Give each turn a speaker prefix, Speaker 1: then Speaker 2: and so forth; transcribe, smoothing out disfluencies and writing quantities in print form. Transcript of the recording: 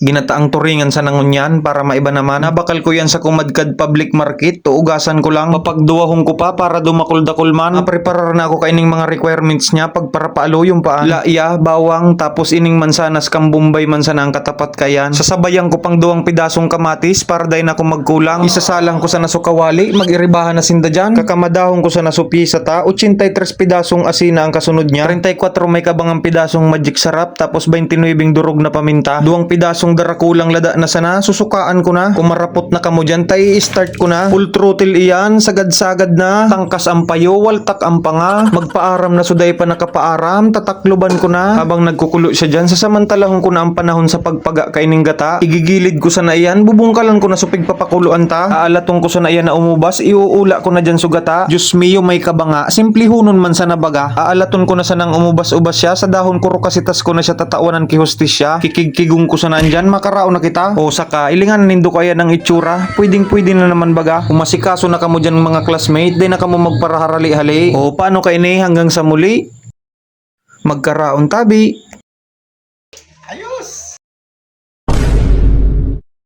Speaker 1: Ginataang turingan sa nangunyan para maiba naman. Nabakal ko yan sa Kumadkad Public Market. Tuugasan ko lang. Mapagduwahong ko pa para dumakol-dakol man. Preparar na ako kaining mga requirements niya pag para paalo yung paan. Laiya, bawang, tapos ining mansanas kang Bombay mansana ang katapat kayan. Sasabayan ko pang 2 pidasong kamatis para day na ako magkulang. Isasalang ko sa nasukawali. Mag-iribahan na sinda dyan. Kakamadahong ko sa nasupi sa ta. 83 pidasong asina ang kasunod niya. 34 may kabangang pidasong magic sarap. Tapos 29 durog na paminta. 2 pidasong darakulang lada na sana, susukaan ko na. Kung marapot na kamo dyan, tayo i-start ko na. Full throttle iyan, sagad-sagad na. Tangkas ang payo, waltak ang panga. Magpaaram na suday pa nakapaaram, tatakloban ko na. Habang nagkukulo siya dyan, sasamantalahon ko na ang panahon sa pagpaga kaining gata. Igigilid ko sana iyan, bubungkalan ko na supig papakuluan ta. Aalatong ko sana iyan na umubas, iuula ko na dyan sugata. Diyos mio, may kabanga, simplihunon man sana baga. Aalaton ko na sanang umubas-ubas siya, sa dahon ko kasitas ko na siya tatawanan ki hostisya. Kikigkigong ko sana dyan, makarao na kita. O saka, ilingan nindo kaya ng itsura. Pwedeng-pwede na naman baga. Kung masikaso na kamo dyan mga classmate, di na kamo magparaharali-hali. O paano kaini hanggang sa muli? Magkaraon tabi.